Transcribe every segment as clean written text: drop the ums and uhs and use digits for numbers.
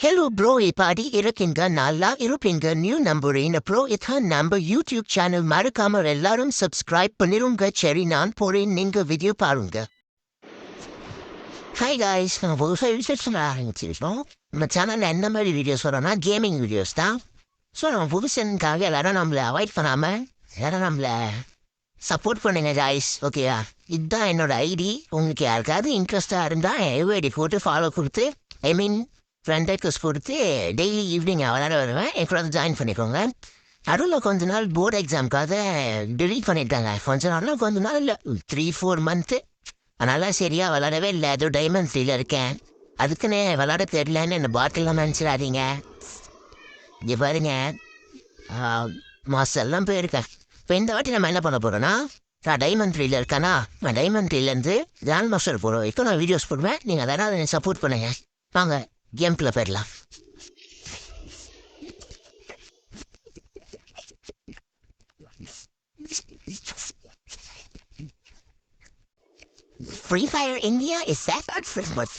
Hello bro, இப்படி இருக்கீங்க நல்லா இருப்பீங்க நியூ நம்புறேன் ப்ரோ இதான் நம்ம யூடியூப் சேனல் மறக்காம எல்லாரும் சப்ஸ்கிரைப் பண்ணிருங்க சரி நான் போறேன் நீங்க வீடியோ பாருங்க. ஹாய் காய்ஸ், நான் புதுசாக யூடியூப் ஆரம்பிச்சிருக்கோம். நம்ம சேனலில் என்ன மாதிரி வீடியோஸ் வரோம்னா கேமிங் வீடியோஸ் தான். ஸோ நம்ம புதுசனுக்காக எல்லாரும் நம்மளை அவாய்ட் பண்ணாமல் எல்லாரும் நம்மளை சப்போர்ட் பண்ணுங்க காய்ஸ், ஓகேயா? இதுதான் என்னோட ஐடி. உங்களுக்கு யாருக்காவது இன்ட்ரெஸ்டாக இருந்தால் ஐடி போட்டு ஃபாலோ கொடுத்து ஃப்ரெண்ட் ரெக்வஸ்ட் கொடுத்து டெய்லி ஈவினிங் விளாட வருவேன். என் கூட ஜாயின் பண்ணிக்கோங்க. நடுவில் கொஞ்ச நாள் போர்டு எக்ஸாமுக்காக டெலீட் பண்ணிட்டாங்க. கொஞ்ச நாள் இல்லை 3-4 மந்த்து. அதனால சரியாக விளாடவே இல்லை. ஏதோ டைமண்ட் 3ல இருக்கேன். அதுக்குன்னு விளாட தெரியலன்னு என்ன பாட்டிலாம் நினச்சிடாதீங்க. இங்கே பாருங்க, மாதம் எல்லாம் போயிருக்கேன். இப்போ இந்த வாட்டி நம்ம என்ன பண்ண போகிறோன்னா, நான் டைமண்ட் 3ல இருக்கேன்னா நான் டைமண்ட் 3லேருந்து கிராண்ட் மாஸ்டர் போடுவேன். இப்போ நான் வீடியோஸ் போடுவேன். நீங்கள் அதனால் என்னை சப்போர்ட் பண்ணுங்க. வாங்க கேம்குள்ளே போயிடலாம். Free Fire India is that not for much.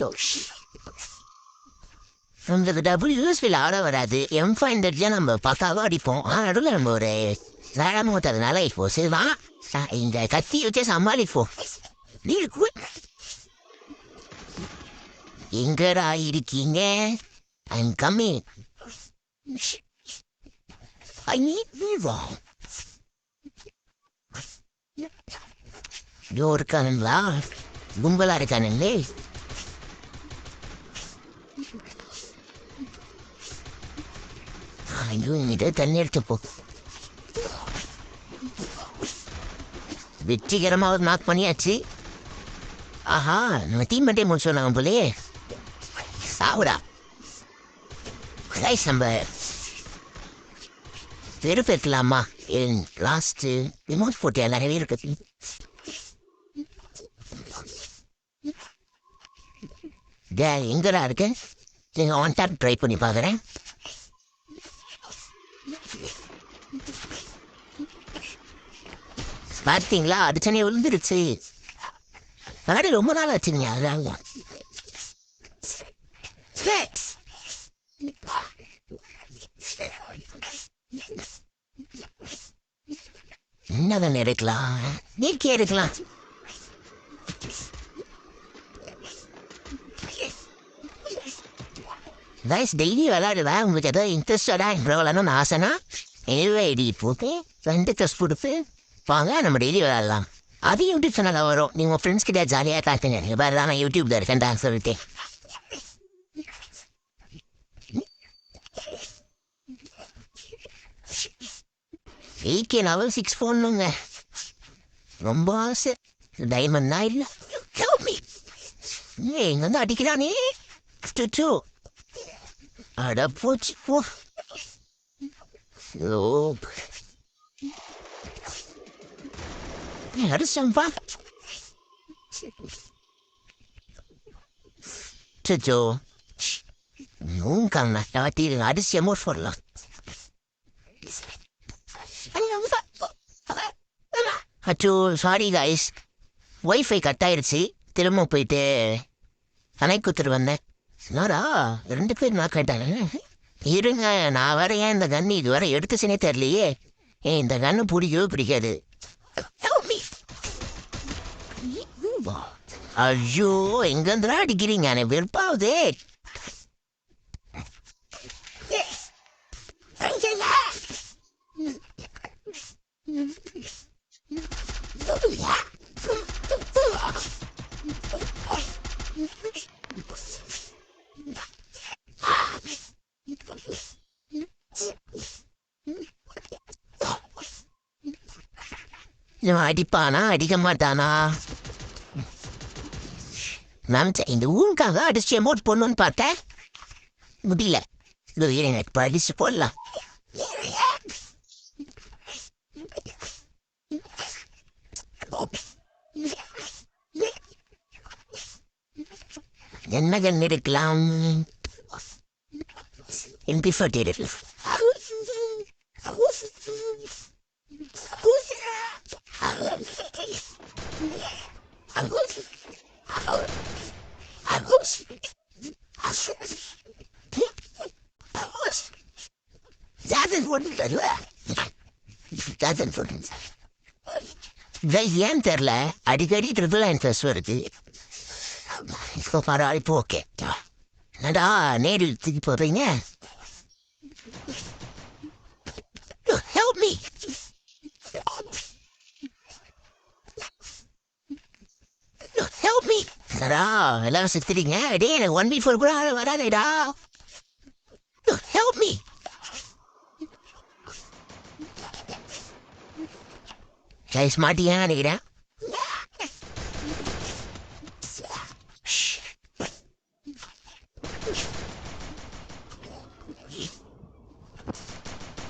நம்மளுக்கு WS விளையாட வராது. M500 நம்ம பக்காவாக அடிப்போம். நடுவில் நம்ம ஒரு நேரம் ஊற்றதுனால இப்போ சரிவா இந்த கத்தி வச்சு சமாளிப்போம். எங்கடா இருக்கீங்க? I'm coming. I need Vivo. இதோ இருக்கானுங்களா? கும்பலாக இருக்கானுங்களே. ஐயோ, இங்கிட்ட தண்ணி எடுத்துப்போ. வெற்றிகரமாக நாக் பண்ணியாச்சு. ஆஹா, நம்ம டீம் மட்டும் முடிச்சோம் நாங்கள் போலே. சாவுடா ரைஸ். நம்ம வெறுப்பேற்கலாமா? என் லாஸ்ட்டு ரிமோட் போட்டியா நிறையவே இருக்கு. எங்கடா இருக்கு? நீங்கள் ஒன் டாப் ட்ரை பண்ணி பார்க்குறேன். பார்த்தீங்களா, அடிச்சனே விழுந்துருச்சு. விளையாடி ரொம்ப நாள் ஆச்சுங்க. அதாங்க என்னதான் இருக்கலாம், நீக்கே இருக்கலாம். டெய்லி விளையாடுவேன். உங்களுக்கு ஏதோ இன்ட்ரெஸ்டடாக இப்போ விளையாடணும்னு ஆசைனா எதுவே ஐடி போட்டு 2 டெஸ்ட் கொடுத்து வாங்க, நம்ம டெய்லி விளையாடலாம். அது யூடியூப் சேனலில் வரும். நீங்கள் உங்கள் ஃப்ரெண்ட்ஸ் கிட்டே ஜாலியாக காட்டுங்க. நீங்கள் பாரு தான் நான் யூடியூப்பில் இருக்கேன் சொல்லிட்டு. AK லெவல் 6 போடணுங்க, ரொம்ப ஆசை. டைமண்ட்னா இல்லை. எங்க வந்து அடிக்கிறானே. அட போச்சு போ. அடிச்சம்பா. சச்சோ நூங்காங்க டாட்டிருங்க. அடிச்சு எமோட் போடலாம். அச்சோ சாரி காய்ஸ், ஒய்ஃபை கட் ஆயிடுச்சு. திரும்ப போயிட்டு கணக்கு கொடுத்துட்டு வந்தேன். என்னடா 2 பேர் நான் கேட்டாங்க. இருங்க, நான் வேற ஏன் இந்த கன்று இது வரை எடுத்துச்சுனே தெரியலையே. இந்த கன்று பிடிக்கவே பிடிக்காது. ஐயோ, எங்கேருந்துடா அடிக்கிறீங்க? எனக்கு வெறுப்பாகுதே. அடிப்பானா அடிக்க மாட்டானா? நினச்சேன் இந்த ஊருக்காக அடிச்சு எமோட் போடணும்னு பார்த்தேன், முடியல. இது எனக்கு படிச்சு போடலாம். என்ன கண்ணு இருக்கலாம்? MP40 இருக்கு. ஏன் தெரியல அடிக்கடி ட்ரிபிள் ஆன்சர்ஸ் வருது. இப்போ பரவாயில்ல, இப்போ ஓகே. என்னடா நேரில் தூக்கி போடுறீங்க? Help me! Help me! என்னடா எல்லாரும் செத்துறீங்க? டே எனக்கு 1v4 கூட வராதேடா. Help me! கைஸ் மாட்டியா நினைக்கிறேன்.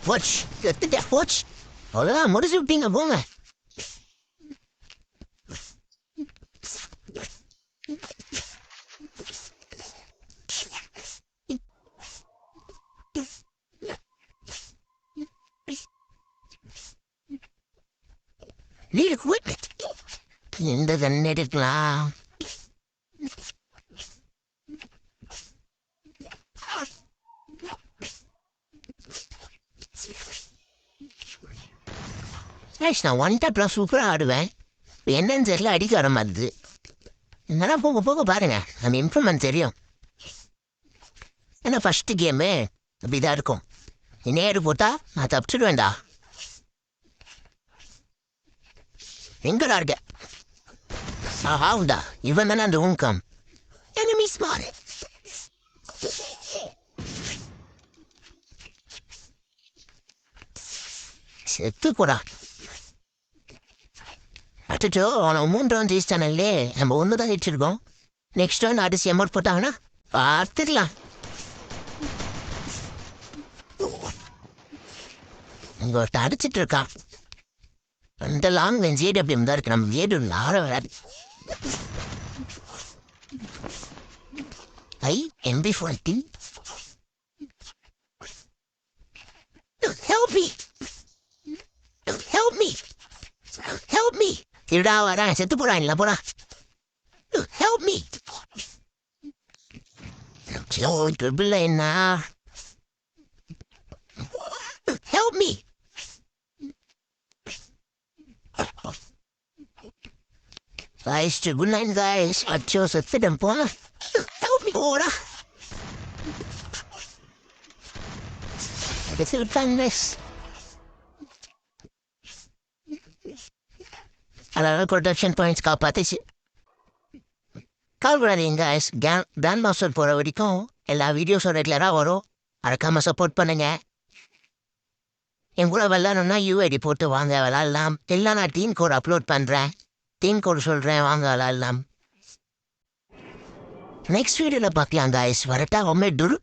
Watch! Watch! அவ்வளோதான் முடிச்சு விட்டீங்க, போங்க. Need equipment. இந்த தண்ணி எடுக்கலாம். நான் ஒன் டாப்லாம் சூப்பராக ஆடுவேன். என்னன்னு தெரியல, அடிக்க வர மாதிரி. இதெல்லாம் போக போக பாருங்க, நம்ம இம்ப்ரூவ்மெண்ட் தெரியும். ஏன்னா ஃபஸ்ட்டு கேமு அப்படிதான் இருக்கும். நேரு போட்டா நான் தப்பிச்சுடுவேன்டா. எங்கடா இருக்க? ஆவுண்டா, இவன் தானே அந்த ஊங்கம். Enemy spotted. செத்து போடா. அச்சோ, அவனை 3 ரவுண்ட் ஜெயிச்சிட்டானே. நம்ம 1 தான் ஜெயிச்சிருக்கோம். நெக்ஸ்ட் ரவுண்ட் அடிச்சு எமௌண்ட் போட்டாங்கன்னா பார்த்துக்கலாம். இங்கே ஒருத்த அடிச்சிட்டு இருக்கான். அந்த லாங் ரேஞ்ச் ஏடபிள்யூ தான் இருக்கு. நம்ம ஏடு ஆட வராது. MP40. Help me! Help me! Help me! இருடா வரேன், செத்து போடா, இல்லை போடா. Help me! ட்ரிபிள் என்ன? Help me! Guys, triple 9 guys. அச்சோ செத்துட்டேன் போன. Help me! போடா. எடுத்து விட்டாங்க. அதாவது ப்ரொடக்ஷன் பாயிண்ட்ஸ் காப்பாற்றிச்சு. கவலைப்படாதீங்க கைஸ். கிராண்ட் மாஸ்டர் போகிற வரைக்கும் எல்லா வீடியோஸும் ரெகுலராக வரும். மறக்காமல் சப்போர்ட் பண்ணுங்க. என் கூட விளாட்ணுன்னா யூஐடி போட்டு வாங்க, விளாட்லாம். இல்லை நான் டீம் கோட் அப்லோட் பண்ணுறேன். டீம் கோட் சொல்கிறேன், வாங்க விளாட்லாம். நெக்ஸ்ட் வீடியோவில் பார்க்கலாம் கைஸ். வரட்டா? உண்மை துரு.